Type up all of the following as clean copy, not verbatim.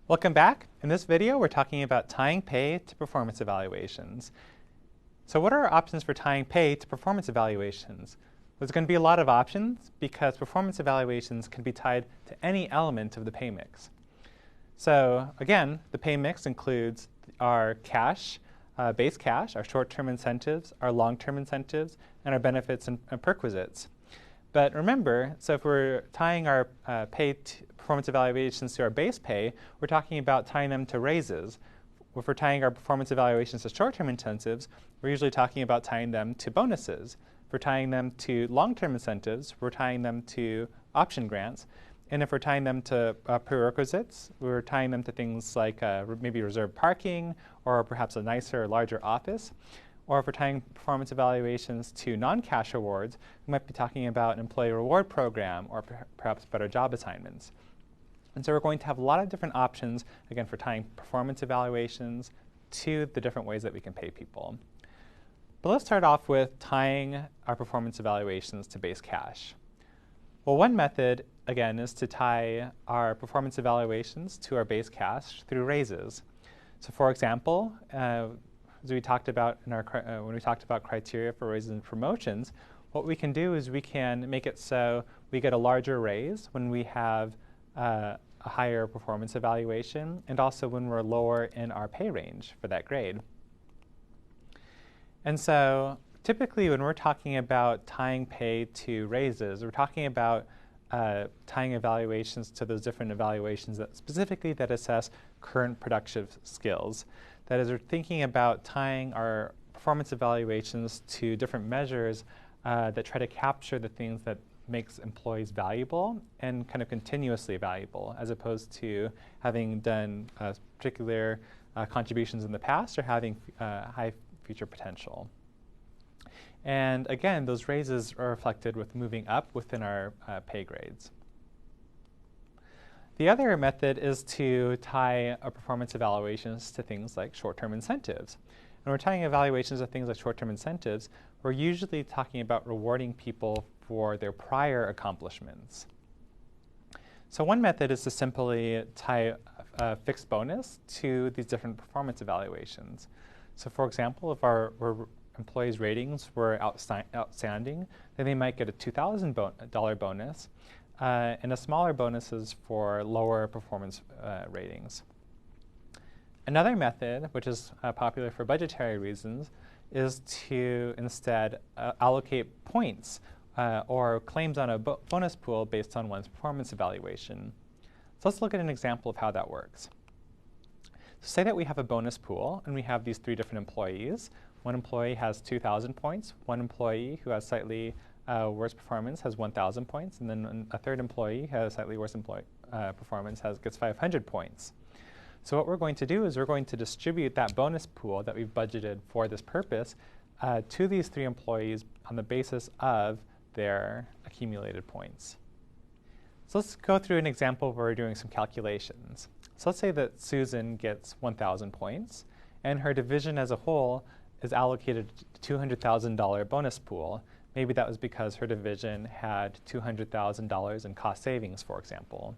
Welcome back. In this video, we're talking about tying pay to performance evaluations. So what are our options for tying pay to performance evaluations? There's going to be a lot of options because performance evaluations can be tied to any element of the pay mix. So again, the pay mix includes our cash, base cash, our short-term incentives, our long-term incentives, and our benefits and perquisites. But remember, so if we're tying our performance evaluations to our base pay, we're talking about tying them to raises. If we're tying our performance evaluations to short-term incentives, we're usually talking about tying them to bonuses. If we're tying them to long-term incentives, we're tying them to option grants. And if we're tying them to prerequisites, we're tying them to things like maybe reserved parking or perhaps a nicer, larger office. Or if we're tying performance evaluations to non-cash awards, we might be talking about an employee reward program or perhaps better job assignments. And so we're going to have a lot of different options, again, for tying performance evaluations to the different ways that we can pay people. But let's start off with tying our performance evaluations to base cash. Well, one method, again, is to tie our performance evaluations to our base cash through raises. So for example, as we talked about in our, when we talked about criteria for raises and promotions, what we can do is we can make it so we get a larger raise when we have a higher performance evaluation and also when we're lower in our pay range for that grade. And so typically when we're talking about tying pay to raises, we're talking about tying evaluations to those different evaluations that specifically that assess current productive skills. That is, we're thinking about tying our performance evaluations to different measures that try to capture the things that makes employees valuable and kind of continuously valuable, as opposed to having done particular contributions in the past or having high future potential. And again, those raises are reflected with moving up within our pay grades. The other method is to tie our performance evaluations to things like short-term incentives. When we're tying evaluations to things like short-term incentives, we're usually talking about rewarding people for their prior accomplishments. So one method is to simply tie a fixed bonus to these different performance evaluations. So for example, if our employees' ratings were outstanding, then they might get a $2,000 bonus. And a smaller bonuses for lower performance ratings. Another method, which is popular for budgetary reasons, is to instead allocate points or claims on a bonus pool based on one's performance evaluation. So let's look at an example of how that works. So say that we have a bonus pool and we have these three different employees. One employee has 2,000 points, one employee who has slightly worse performance has 1,000 points, and then a third employee who has slightly worse performance gets 500 points. So what we're going to do is we're going to distribute that bonus pool that we've budgeted for this purpose to these three employees on the basis of their accumulated points. So let's go through an example where we're doing some calculations. So let's say that Susan gets 1,000 points, and her division as a whole is allocated a $200,000 bonus pool. Maybe that was because her division had $200,000 in cost savings, for example.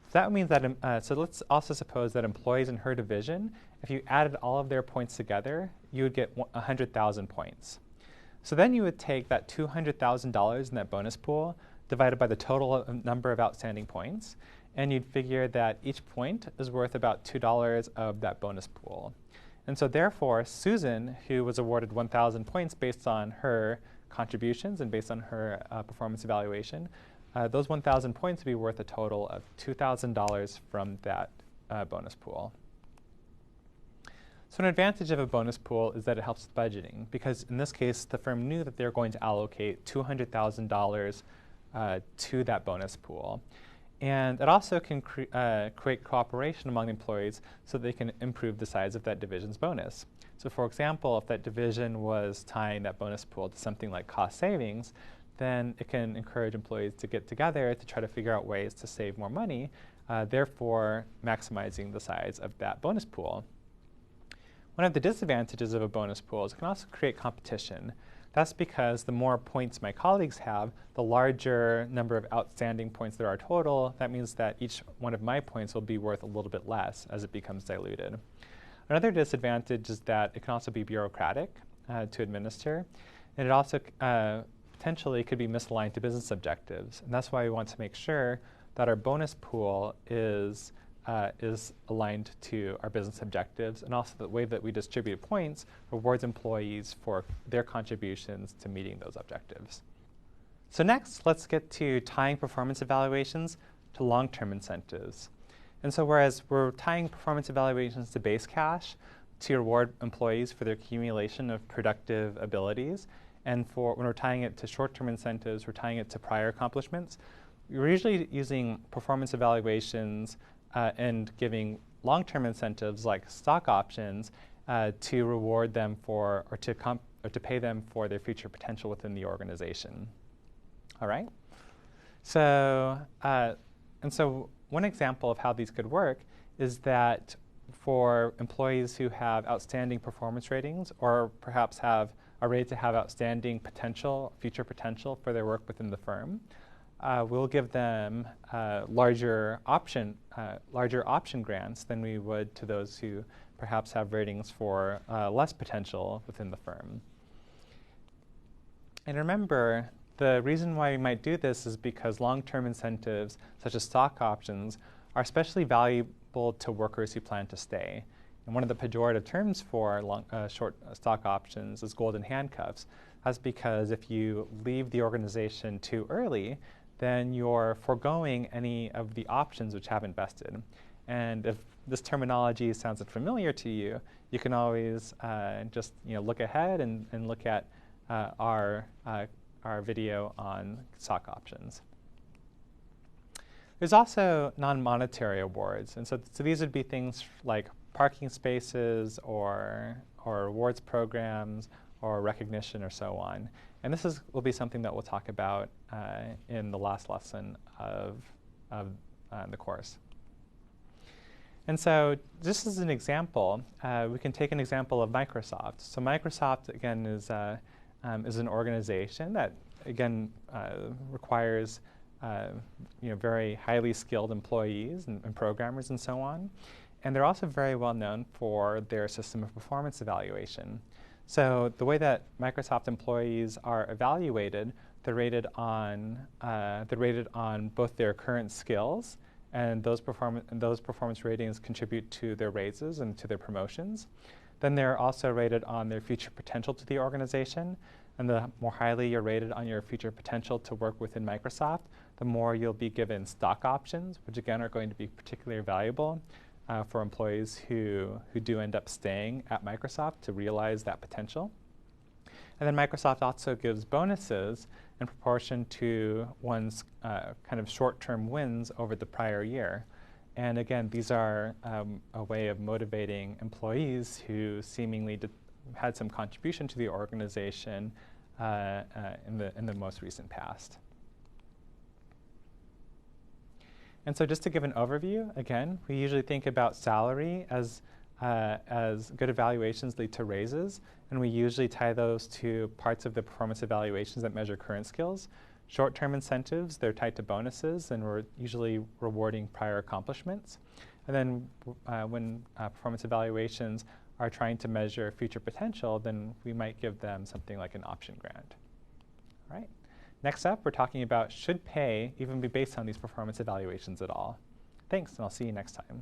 So that means that, so let's also suppose that employees in her division, if you added all of their points together, you would get 100,000 points. So then you would take that $200,000 in that bonus pool, divided by the total number of outstanding points, and you'd figure that each point is worth about $2 of that bonus pool. And so therefore, Susan, who was awarded 1,000 points based on her contributions and based on her performance evaluation, those 1,000 points would be worth a total of $2,000 from that bonus pool. So an advantage of a bonus pool is that it helps with budgeting, because in this case, the firm knew that they were going to allocate $200,000 to that bonus pool. And it also can create cooperation among employees so they can improve the size of that division's bonus. So for example, if that division was tying that bonus pool to something like cost savings, then it can encourage employees to get together to try to figure out ways to save more money, therefore maximizing the size of that bonus pool. One of the disadvantages of a bonus pool is it can also create competition. That's because the more points my colleagues have, the larger number of outstanding points there are total. That means that each one of my points will be worth a little bit less as it becomes diluted. Another disadvantage is that it can also be bureaucratic to administer, and it also potentially could be misaligned to business objectives. And that's why we want to make sure that our bonus pool is aligned to our business objectives, and also the way that we distribute points rewards employees for their contributions to meeting those objectives. So next, let's get to tying performance evaluations to long-term incentives. And so whereas we're tying performance evaluations to base cash to reward employees for their accumulation of productive abilities, and when we're tying it to short-term incentives, we're tying it to prior accomplishments, we're usually using performance evaluations and giving long-term incentives like stock options to reward them for, or to pay them for their future potential within the organization. All right? So, and so one example of how these could work is that for employees who have outstanding performance ratings, or perhaps are rated to have outstanding potential, future potential for their work within the firm, we'll give them larger option grants than we would to those who perhaps have ratings for less potential within the firm. And remember, the reason why we might do this is because long-term incentives, such as stock options, are especially valuable to workers who plan to stay. And one of the pejorative terms for short stock options is golden handcuffs. That's because if you leave the organization too early, then you're foregoing any of the options which haven't vested. And if this terminology sounds familiar to you, you can always just look ahead and look at our video on stock options. There's also non-monetary awards, and so these would be things like parking spaces or rewards programs or recognition or so on. And this will be something that we'll talk about in the last lesson of the course. And so just as an example, we can take an example of Microsoft. So Microsoft, again, is an organization that, again, requires very highly skilled employees and programmers and so on. And they're also very well known for their system of performance evaluation. So the way that Microsoft employees are evaluated, they're rated on both their current skills, and those performance ratings contribute to their raises and to their promotions. Then they're also rated on their future potential to the organization, and the more highly you're rated on your future potential to work within Microsoft, the more you'll be given stock options, which again are going to be particularly valuable for employees who do end up staying at Microsoft to realize that potential. And then Microsoft also gives bonuses in proportion to one's kind of short-term wins over the prior year. And again, these are a way of motivating employees who seemingly had some contribution to the organization in the most recent past. And so just to give an overview, again, we usually think about salary as good evaluations lead to raises, and we usually tie those to parts of the performance evaluations that measure current skills. Short-term incentives, they're tied to bonuses, and we're usually rewarding prior accomplishments. And then when performance evaluations are trying to measure future potential, then we might give them something like an option grant. All right. Next up, we're talking about should pay even be based on these performance evaluations at all. Thanks, and I'll see you next time.